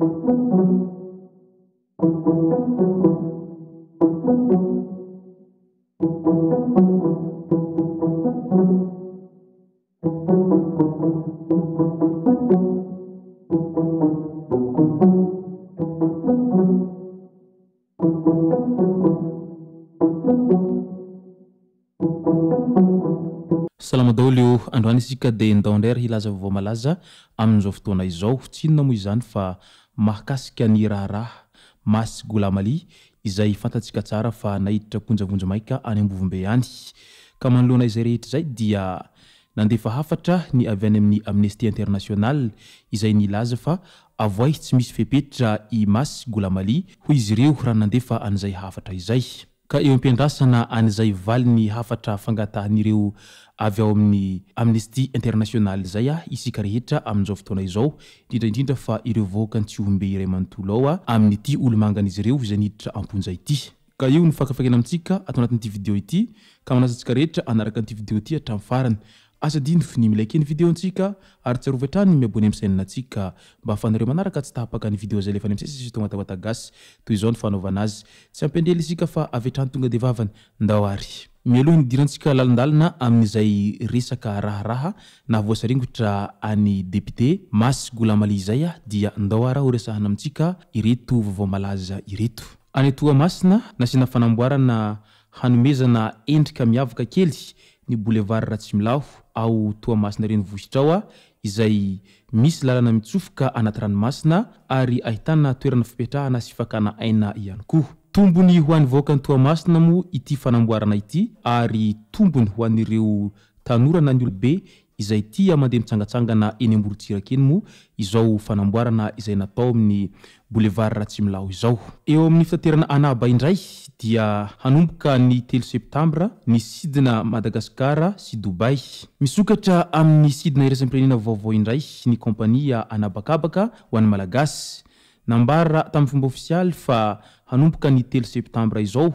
Salama daholo androany isika dia ndao indray ary hilaza vaovao malaza amin'izao fotoana izao. Tsy inona moa izany fa mahakasika ny raharaha Masy Golamali izay fantatsika tsara fa nahiditra ponjavonja maika any Ambovimbe ihany. Ka manoloana izay rehetra izay dia nandefa hafatra ny avy any amin'ny Amnesty International izay nilaza fa avoay tsy misy fepetra i Masy Golamali hoy izy ireo raha nandefa an'izay hafatra izay. Ka eo ampiandrasana an'izay valiny hafatra fangatahan'ireo avy ao amin'ny Amnesty International zay isika rehetra amin'izao fotoana izao, indrindra fa ireo vahoaka Antsihombe iray manontolo ao amin'ity olo-mangan'izy ireo izay niditra amponja ity. Ka io ny fakafakena amintsika ato anatin'ity video ity, ka manasa antsika rehetra anaraka an'ity video ity hatramin'ny farany. Asa dino ny milike ny video antsika ary tsarovy hatrany miabony amin'ny chaîne antsika mba ahafahanareo manaraka tsy tahapaka ny video zay lefa ny am'sesy tonga tawatagasy toy izao ny fanaovana azy. Tsy ampendely isika fa avy hatrany tonga dia vavany ndao ary. Mialoha ny dirantsika lalandalina amin'izay resaka raharaha na voasaringotra any député Masy Golamali izay dia ndao ara ho resahana amintsika ireto vaovao malaza ireto. Any Toamasina nasiana fanamboarana hanomezana endrika miavaka kely ny boulevard Ratsimilao ao Toamasina renivohitra ao izay misy lalana mitsofoka anaty ranomasina ary ahitana toerana fipetrahana sy fakana aina ihany koa. Tombony ho an'ny vahoaka ny Toamasina moa ity fanamboarana ity ary tombony ho an'ireo tanora na ny olobe izay tia mandeha mitsangatsangana eny Amborontsiraka eny moa izao fanamboarana izay natao amin'ny boulevard Ratsimilao izao. Eo amin'ny fitaterana Anaba indray dia hanomboka ny 3 septambra ny sidina Madagasikara sy Dubai. Misokatra amin'ny sidina iraisam-pirenena vaovao indray ny kompania Anabakabaka ho an'ny Malagasy. Nambara tamin'ny fomba ofisialy fa hanomboka ny 3 septambra izao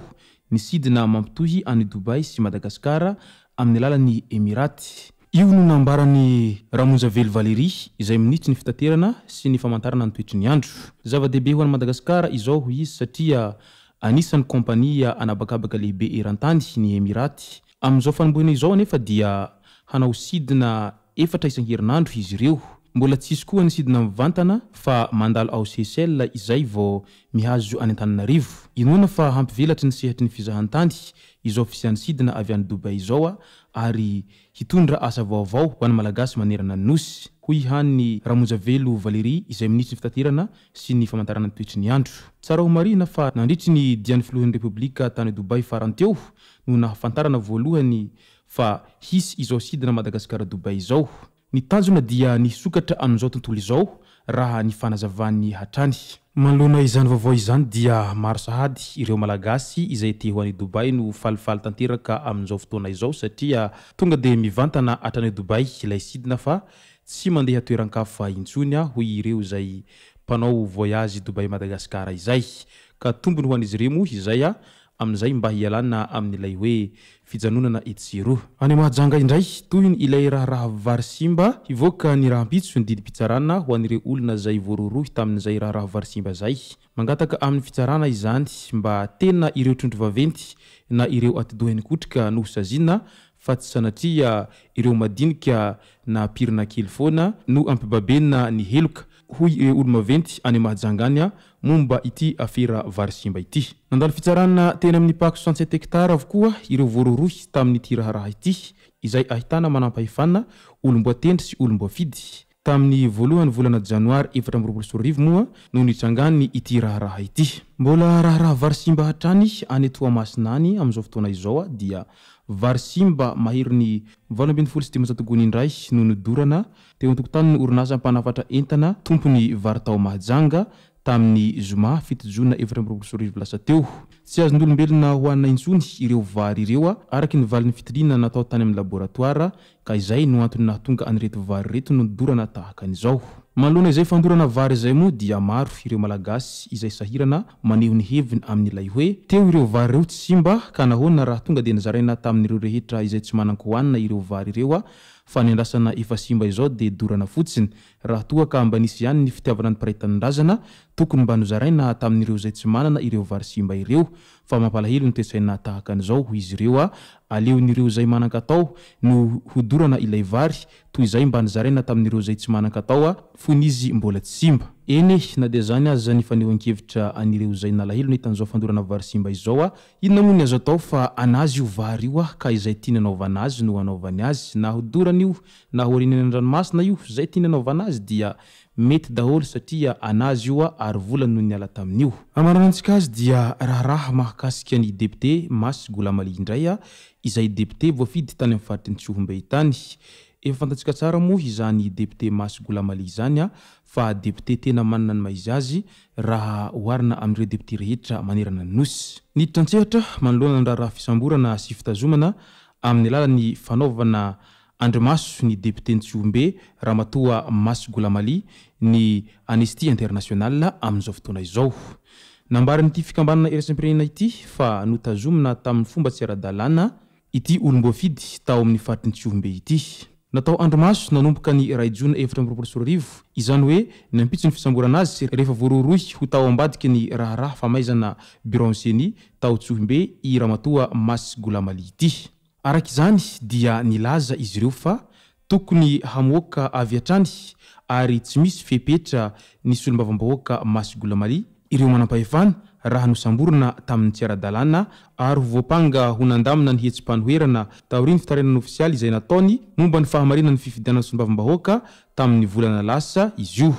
ny sidina mampitohy any Dubai sy Madagasikara amin'ny alalan'ny Emiraty. Io no nambarany Ramonjavelo Valery izay minitry ny fitaterana sy ny famantarana ny toetry ny andro. Zava-dehibe ho an'ny Madagasikara izao ho izy satria anisan'ny kompania Anabakabaka lehibe eran-tany ny Emiraty. Amin'izao fanombohana izao anefa dia hanao sidina 4 isan-herinandro izy ireo. Mbola tsisy koa ny sidina mivantana fa mandalo ao Seychelles izay vao mihazo any Antananarivo. Inoana fa hampivelatry ny sehatry ny fizahantany izao fisian'ny sidina avy any Dubai izao ary hitondra asa vaovao ho an'ny Malagasy manerana ny nosy. Hoy hany Ramonjavelo Valery izay minitry ny fitaterana sy ny famantarana ny toetry ny andro. Tsara ho marina fa nandritry ny dian'ny filohan'ny Republika tany Dubai faranteo no nahafantarana voalohany fa hisy izao sidina Madagasikara Dubai izao. Ny tanjona dia nisokatra amin'izao tontolo izao raha ny fanazavan'ny hatrany. Manoloana izany vaovao izany dia maro sahady ireo Malagasy izay te ho any Dubai no falifaly tanteraka amin'izao fotoana izao satria tonga dia mivantana hatrany Dubai ilay sidina fa tsy mandeha toeran-kafa intsony hoy ireo izay mpanao voyage Dubai Madagasikara izay. Ka tombony ho an'izy ireo moa izay amin'izay mba hialana amin'ilay hoe fijanonana etsiro. Any Mahajanga indray toy ny ilay raharaha vary simba hivoaka ny rahampitso ny didy pitsarana ho an'ireo olona izay voarorohy tamin'izay raharaha vary simba zay. Mangataka amin'ny fitsarana izany mba tena ireo trondro vaventy na ireo atidohan'ny kotrika no saziana fa tsy sanatria ireo madinika na pirina kely foana no ampibabena ny heloka hoy ireo olo maventy any Mahajanga any momba ity afera vary simba ity. Nandalo fitsarana tena amin'ny pako 67 hektara avokoa ireo voarorohy tamin'ity raharaha ity izay ahitana manampahefana olomboatendry sy olomboafidy. Tamin'ny voalohany volana Janoary 2024 moa no nitrangany ity raharaha ity. Mbola raharaha vary simba hatrany any Toamasina any amin'izao fotoana izao dia vary simba maherin'ny 870 gony indray no nodorana teo an-tokotany ny orinasa mpanafatra entana tompony vary tao Mahajanga tamin'ny zoma 7 jona 2024 lasa teo. Tsy azon'olombelona ho anna intsony ireo vary ireo araky ny valin'ny fitiliana natao tany amin'ny laboratoire ka izay no antony nahatonga anireto vary reto no nodorana tahaka an'izao. Manoloana izay fandorana vary izay moa dia maro ireo Malagasy izay sahirana maneho ny heviny amin'ilay hoe teo ireo vary ireo tsy simba ka nahoana raha tonga dia nizaraina tamin'ireo rehetra izay tsy manan-kohanina ireo vary ireo fa ny andrasana efa simba izao dia dorana fotsiny raha toa ka mba nisy ihany ny fitiavana ny mpiraitan-drazana tokony mba nozaraina tamin'ireo izay tsy manana ireo vary simba ireo fa mampalahelo ny toesaina tahaka an'izao ho izy ireo aleon'ireo izay manan-katao no hodorana ilay vary toy izay mba nizaraina tamin'ireo izay tsy manan-katao fony izy mbola tsy simba eny na dia zany azy zany fanehoan-kevitra an'ireo izay nalahelo nitan'izao fandorana vary simba izao inona moa ny azo atao fa anazy io vary io ka izay tiany anaovana azy no anaovany azy na hodorana io na horinany an-dranomasina io izay tiany anaovana azy dia mety daholo satria anazy io ary volany no niala tamin'io amaranantsika azy dia raharaha mahakasika ny député Masy Golamali indray izay député voafidy tany amin'ny faritry ny Tsiohombe tany efa fantatsika tsara moa izany député Masy Golamali izany fa député tena manana ny maizy azy raha oharina amin'ireo député rehetra manerana ny nosy ny trantsehatra manoloana ny raha fisamborana sy fitazomana amin'ny alalan'ny fanaovana andrimaso ny député ny Tsiohombe Ramatoa Masy Golamali ny Amnesty International amin'izao fotoana izao nambaran'ity fikambanana iraisampirenena ity fa notazomina tamin'ny fomba tsy ara-dalàna ity olom-boafidy tao amin'ny faritry ny Tsiohombe ity natao andrimaso nanomboka ny ray jona 2024 izany hoe nampitso ny fisamborana azy rehefa voaroroy ho tao ambadiky ny raharaha famaizana bureau ancienny tao Tsiohombe i Ramatoa Masy Golamali ity arak'izany dia nilaza izy ireo fa tokony hamoaka avy hatrany ary tsy misy fepetra ny solombavam-bahoaka Masy Golamali ireo manam-pahefana raha nosamborina tamin'ny tsy ara-dalàna ary voapanga ho nandamina ny hetsim-panoherana taoriny fitarenana ofisialy izay nataony momba ny fahamarinana ny fifidianana ny solombavam-bahoaka tamin'ny volana lasa izy io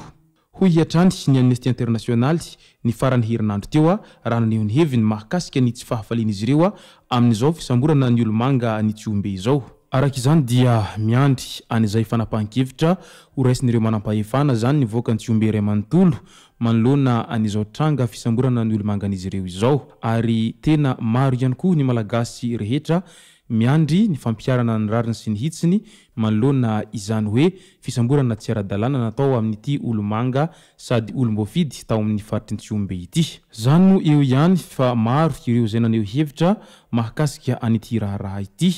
hoy hiatrany ny Amnesty International ny farany herinandro teo raha naneho ny heviny mahakasika ny tsy fahafaliana izy ireo amin'izao fisamborana ny olomanga ny Tsiohombe izao arak'izany dia miandry an'izay fanapahan-kevitra ho raisin'ireo manam-pahefana zany nivoaka ny Tsiohombe Ray Manontolo manoloana an'izao tranga fisamborana ny olomangan'izy ireo izao ary tena maro ihany koa ny malagasy rehetra miandry ny fampiarana ny rariny sy ny hitsiny manoloana izany hoe fisamborana tsy ara-dalàna natao amin'ity olomanga sady olom-boafidy tao amin'ny faritry ny Tsiohombe ity zany no eo ihany fa maro ireo izay naneho hevitra mahakasika an'ity raharaha ity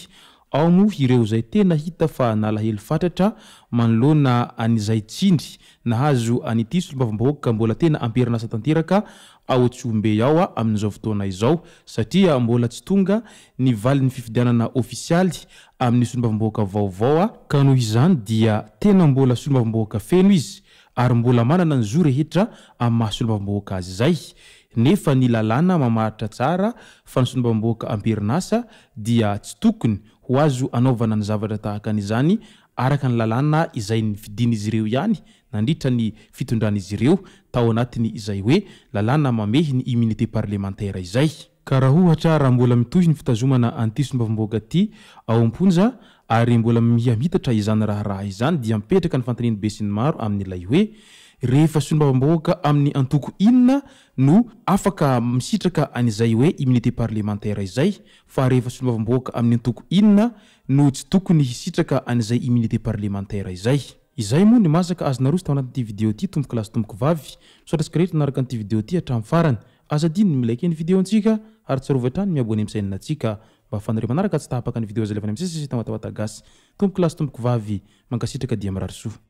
ao moa ireo izay tena hita fa nalahelo fatratra manoloana an'izay tsindry nahazo an'ity solombavam-bahoaka mbola tena amperina asa tanteraka ao Tsiohombe ao amin'izao fotoana izao satria mbola tsy tonga ny valin'ny fifidianana ofisialy amin'ny solombavam-bahoaka vaovao ka noho izany dia tena mbola solombavam-bahoaka feno izy ary mbola manana ny zo rehetra amin'ny maha solombavam-bahoaka azy izay nefa ny lalàna mamaritra tsara fa ny solombavam-bahoaka amperinasa dia tsy tokony ho azo anaovana ny zavatra tahaka an'izany araka ny lalàna izay ny fidin'izy ireo ihany nandritra ny fitondran'izy ireo tao anatiny izay hoe lalàna mamehy ny immunité parlementaire izay ka raha ohatra raha mbola mitohy ny fitazomana an'ity solombavam-bahoaka ity ao am-ponja ary mbola mihamitatra izany raharaha izany dia mipetraka ny fanontaniany be sy ny maro amin'ilay hoe rehefa solombavam-bahoaka amin'ny antoko inona no afaka misitraka an'izay hoe immunité parlementaire izay fa rehefa solombavam-bahoaka amin'ny antoko inona no tsy tokony hisitraka an'izay immunité parlementaire izay moa ny masaka azonarosy tao anatin'ity video ity tomboka lasy tomboka vavy misaotratsika rehetra naraka an'ity video ity hatramin'ny farany azadiny ny milaiky ny video antsika ary tsarovy hatrany miabony amin'ny sainina antsika mba fanare manaraka tsy tahapaka ny video azy levana amin'ny sisy tao matawata gasy tomboka lasy tomboka vavy mankasitraka dia mirary soa